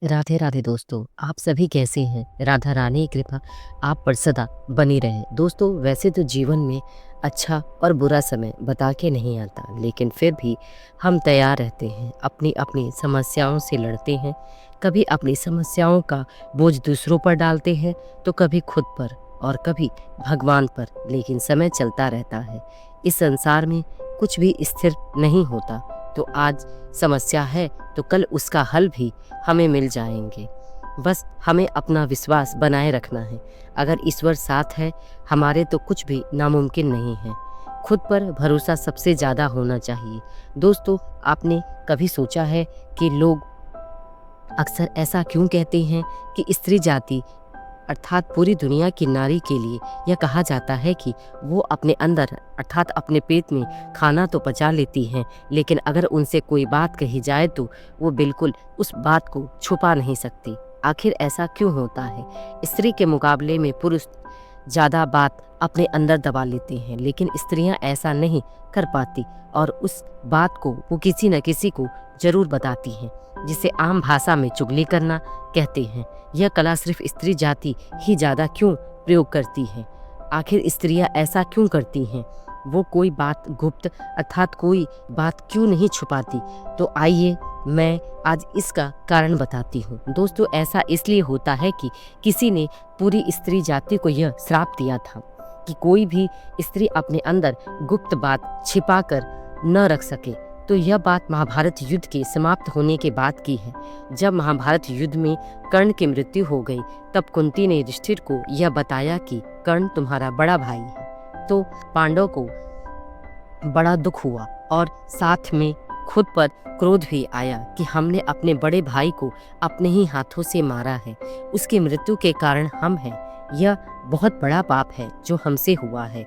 राधे राधे दोस्तों, आप सभी कैसे हैं? राधा रानी की कृपा आप पर सदा बनी रहे। दोस्तों, वैसे तो जीवन में अच्छा और बुरा समय बता के नहीं आता, लेकिन फिर भी हम तैयार रहते हैं, अपनी अपनी समस्याओं से लड़ते हैं। कभी अपनी समस्याओं का बोझ दूसरों पर डालते हैं, तो कभी खुद पर और कभी भगवान पर, लेकिन समय चलता रहता है। इस संसार में कुछ भी स्थिर नहीं होता, तो आज समस्या है तो कल उसका हल भी हमें मिल जाएंगे। बस हमें अपना विश्वास बनाए रखना है। अगर ईश्वर साथ है हमारे तो कुछ भी नामुमकिन नहीं है। खुद पर भरोसा सबसे ज़्यादा होना चाहिए। दोस्तों, आपने कभी सोचा है कि लोग अक्सर ऐसा क्यों कहते हैं कि स्त्री जाति अर्थात पूरी दुनिया की नारी के लिए यह कहा जाता है कि वो अपने अंदर अर्थात अपने पेट में खाना तो पचा लेती हैं, लेकिन अगर उनसे कोई बात कही जाए तो वो बिल्कुल उस बात को छुपा नहीं सकती। आखिर ऐसा क्यों होता है? स्त्री के मुकाबले में पुरुष ज़्यादा बात अपने अंदर दबा लेते हैं, लेकिन स्त्रियां ऐसा नहीं कर पाती और उस बात को वो किसी न किसी को जरूर बताती हैं, जिसे आम भाषा में चुगली करना कहते हैं। यह कला सिर्फ स्त्री जाति ही ज़्यादा क्यों प्रयोग करती है? आखिर स्त्रियां ऐसा क्यों करती हैं? वो कोई बात गुप्त अर्थात कोई बात क्यों नहीं छुपाती? तो आइए मैं आज इसका कारण बताती हूँ। दोस्तों, ऐसा इसलिए होता है कि किसी ने पूरी स्त्री जाति को यह श्राप दिया था कि कोई भी स्त्री अपने अंदर गुप्त बात छिपा कर न रख सके। तो यह बात महाभारत युद्ध के समाप्त होने के बाद की है। जब महाभारत युद्ध में कर्ण की मृत्यु हो गई, तब कुंती ने युधिष्ठिर को यह बताया कि कर्ण तुम्हारा बड़ा भाई है। तो पांडव को बड़ा दुख हुआ और साथ में खुद पर क्रोध भी आया कि हमने अपने बड़े भाई को अपने ही हाथों से मारा है, उसकी मृत्यु के कारण हम हैं। यह बहुत बड़ा पाप है जो हमसे हुआ है।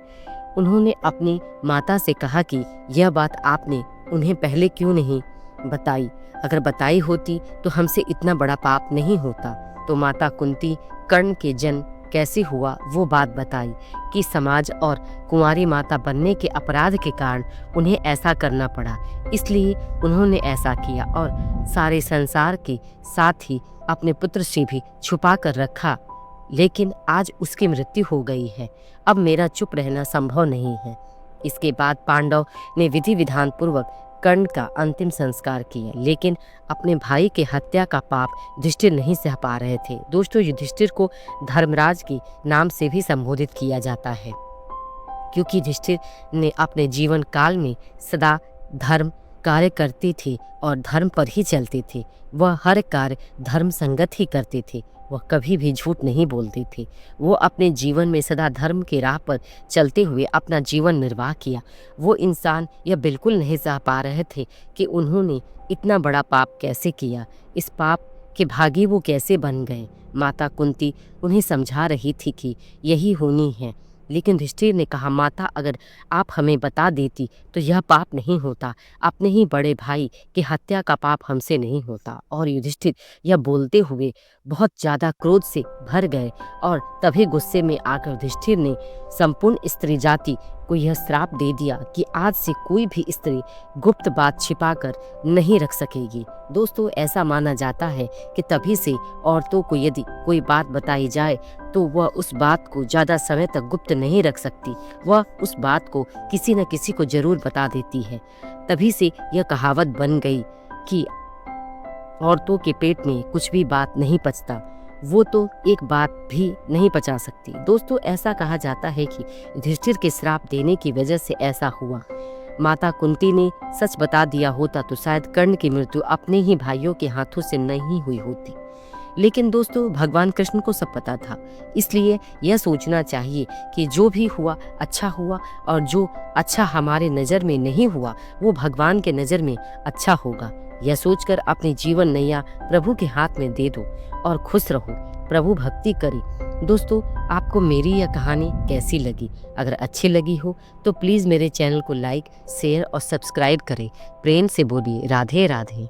उन्होंने अपनी माता से कहा कि यह बात आपने उन्हें पहले क्यों नहीं बताई? अगर बताई होती तो हमसे इतना बड़ा पाप नहीं होता। तो माता कुंती कर्ण के जन्म कैसे हुआ वो बात बताई कि समाज और कुंवारी माता बनने के अपराध के कारण उन्हें ऐसा करना पड़ा, इसलिए उन्होंने ऐसा किया और सारे संसार के साथ ही अपने पुत्र से भी छुपा कर रखा। लेकिन आज उसकी मृत्यु हो गई है, अब मेरा चुप रहना संभव नहीं है। इसके बाद पांडव ने विधि विधान पूर्वक कर्ण का अंतिम संस्कार किया, लेकिन अपने भाई के हत्या का पाप युधिष्ठिर नहीं सह पा रहे थे। दोस्तों, युधिष्ठिर को धर्मराज के नाम से भी संबोधित किया जाता है, क्योंकि युधिष्ठिर ने अपने जीवन काल में सदा धर्म कार्य करते थे और धर्म पर ही चलते थे। वह हर कार्य धर्म संगत ही करते थे। वह कभी भी झूठ नहीं बोलते थे। वो अपने जीवन में सदा धर्म के राह पर चलते हुए अपना जीवन निर्वाह किया। वो इंसान यह बिल्कुल नहीं सह पा रहे थे कि उन्होंने इतना बड़ा पाप कैसे किया, इस पाप के भागी वो कैसे बन गए। माता कुंती उन्हें समझा रही थी कि यही होनी है, लेकिन युधिष्ठिर ने कहा, माता अगर आप हमें बता देती तो यह पाप नहीं होता, अपने ही बड़े भाई की हत्या का पाप हमसे नहीं होता। और युधिष्ठिर यह बोलते हुए बहुत ज़्यादा क्रोध से भर गए और तभी गुस्से में आकर युधिष्ठिर ने संपूर्ण स्त्री जाति को यह श्राप दे दिया कि आज से कोई भी स्त्री गुप्त बात छिपाकर नहीं रख सकेगी। दोस्तों, ऐसा माना जाता है कि तभी से औरतों को यदि कोई बात बताई जाए तो वह उस बात को ज़्यादा समय तक गुप्त नहीं रख सकती, वह उस बात को किसी न किसी को जरूर बता देती है। तभी से यह कहावत बन गई कि औरतों के पेट में कुछ भी बात नहीं पचता, वो तो एक बात भी नहीं पचा सकती। दोस्तों, ऐसा कहा जाता है कि युधिष्ठिर के श्राप देने की वजह से ऐसा हुआ। माता कुंती ने सच बता दिया होता तो शायद कर्ण की मृत्यु अपने ही भाइयों के हाथों से नहीं हुई होती। लेकिन दोस्तों, भगवान कृष्ण को सब पता था, इसलिए यह सोचना चाहिए कि जो भी हुआ अच्छा हुआ और जो अच्छा हमारे नज़र में नहीं हुआ वो भगवान के नज़र में अच्छा होगा। यह सोचकर अपनी जीवन नैया प्रभु के हाथ में दे दो और खुश रहो, प्रभु भक्ति करें। दोस्तों, आपको मेरी यह कहानी कैसी लगी? अगर अच्छी लगी हो तो प्लीज़ मेरे चैनल को लाइक, शेयर और सब्सक्राइब करें। प्रेम से बोलिए राधे राधे।